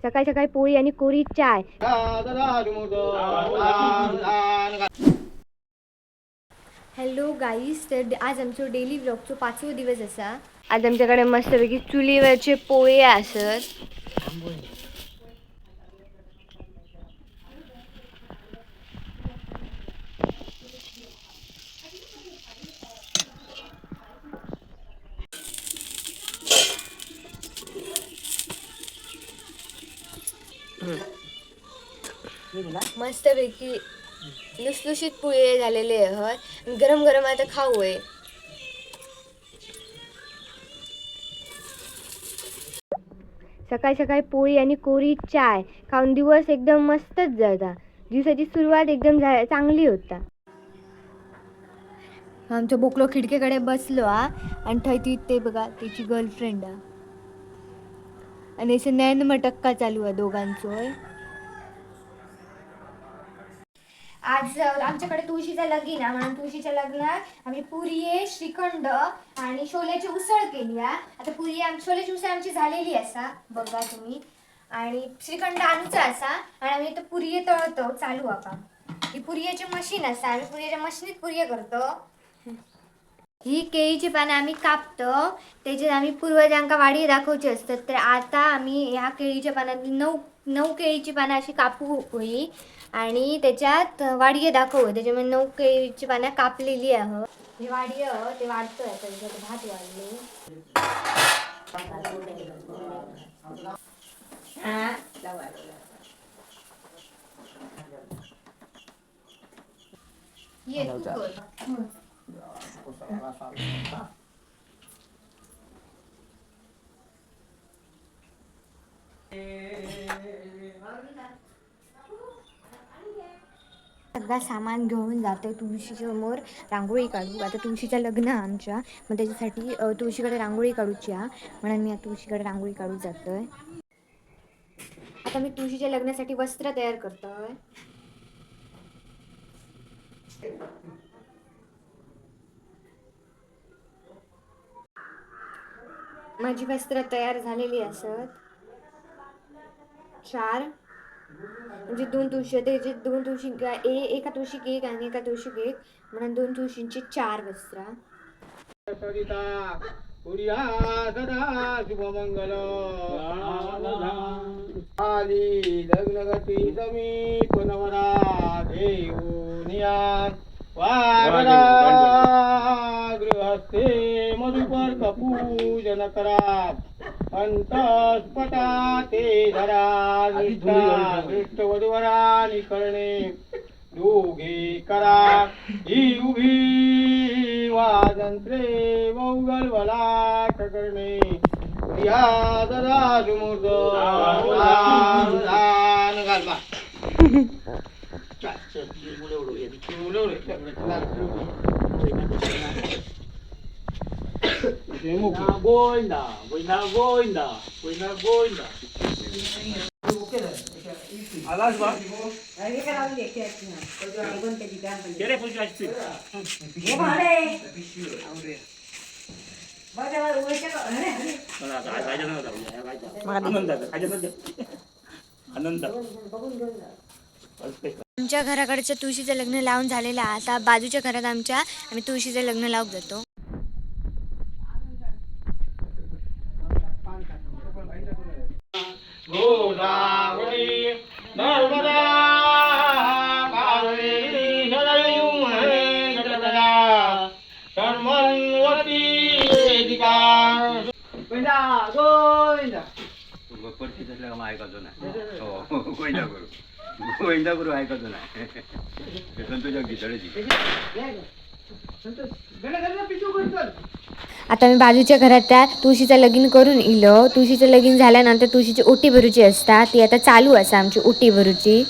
सकाळी सकाळी पोळी आणि कोरी चाय. हॅलो गाईस, तर आज आमचो डेली व्लॉगचो 5वो दिवस असा. आज आमच्याकडे मस्तपैकी चुलीवरचे पोळे असत. मस्तपैकी लुसलुशीत पोळे झालेले आहेत. गरम गरम आता खाऊ आहे. सकाळी सकाळी पोळी आणि कोरी चाय खाऊन दिवस एकदम मस्तच जाता. दिवसाची सुरुवात एकदम चांगली होता. आमचा बोकलो खिडकीकडे बसलो आणि थंय ती ते बघा त्याची गर्लफ्रेंड आणि असं नैन मटक्का चालू आहे दोघांचो. आज आमच्याकडे तुळशीचं लगीन आहे, म्हणून तुळशीच्या लग्नात आम्ही पुरी, श्रीखंड आणि छोल्याची उसळ केली आहे. आता छोल्याची उसळ आमची झालेली असा बघा तुम्ही, आणि श्रीखंड आणूचा असा आणि आम्ही इथं पुरी तळतो चालू आता. ही पुरीची मशीन असा, आम्ही पुरीच्या मशीनीत पुरी करतो. ही केळीची पानं आम्ही कापतो, त्याच्यात आम्ही पूर्वजांका वाडी दाखवची असतात. तर आता आम्ही ह्या केळीच्या पानातली नऊ केळीची पानं अशी कापू होई आणि त्याच्यात वाडगे दाखवू. त्याच्यामुळे 9 केळीची पानं कापलेली आहे. हे वाडगे ते वाढतोय आता, त्याच्यात भात वाढले. ये सगळं सामान घेऊन जातो तुळशीच्या समोर रांगोळी काढू. आता तुळशीचं लग्न आमच्या, मग त्याच्यासाठी तुळशीकडे रांगोळी काढूची आहे, म्हणून मी आता तुळशीकडे रांगोळी काढू जातोय. आता मी तुळशीच्या लग्नासाठी वस्त्र तयार करतोय. माझी वस्त्र तयार झालेली असत. 4 म्हणजे 2 तुळशी, त्याचे 2 तुळशी एका तुळशी केक आणि एका तुळशी केक म्हणून 2 तुळशींची 4 वस्त्र. शुभमंगल आली लग्नगती समीप नवरा देऊनिया वागरा गृहस्थे मधुपर कपूजन करा अंतस्पटा ते धरा दृष्ट वधुवरानी करणे दोघे करा ही उभी वाजंत्रे मौगल वलाट करणे या दरा सुमूर्त घालबा गोविंदा गोविंदा गोविंदा गोविंदा गोविंदा आलास बा केले पुष्ट असतील आनंद आमच्या घराकडच्या तुळशीचं लग्न लावून झालेलं आहे. आता बाजूच्या घरात आमच्या आम्ही तुळशीचं लग्न लावून जातो. गोदावरी नर्मदा कावेरी सरयू महेंद्रतला कर्मण्वती वेदिका गोविंदा गोविंदा परिस्थिती असल्या का ऐकायचो नाही. हो गोविंदा गुरु ऐकायचो नाही. संतोषा घितळेची आता मी बाजूच्या घरात त्या तुळशीचं लगीन करून इलो. तुळशीचं लगीन झाल्यानंतर तुळशीची ओटी भरूची असतात, ती आता चालू असा आमची ओटी भरूची.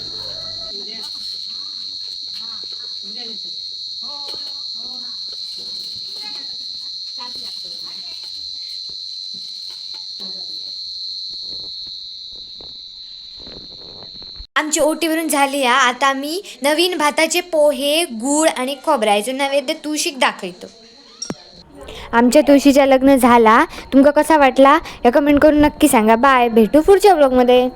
आमची ओटी भरून झाली आहे. आता मी नवीन भाताचे पोहे, गूळ आणि खोबऱ्याचं नैवेद्य तुळशीक दाखवतो. आमच्या तुळशीचं लग्न झाला. तुमका कसा वाटला या कमेंट करून नक्की सांगा. बाय, भेटू पुढच्या ब्लॉगमध्ये.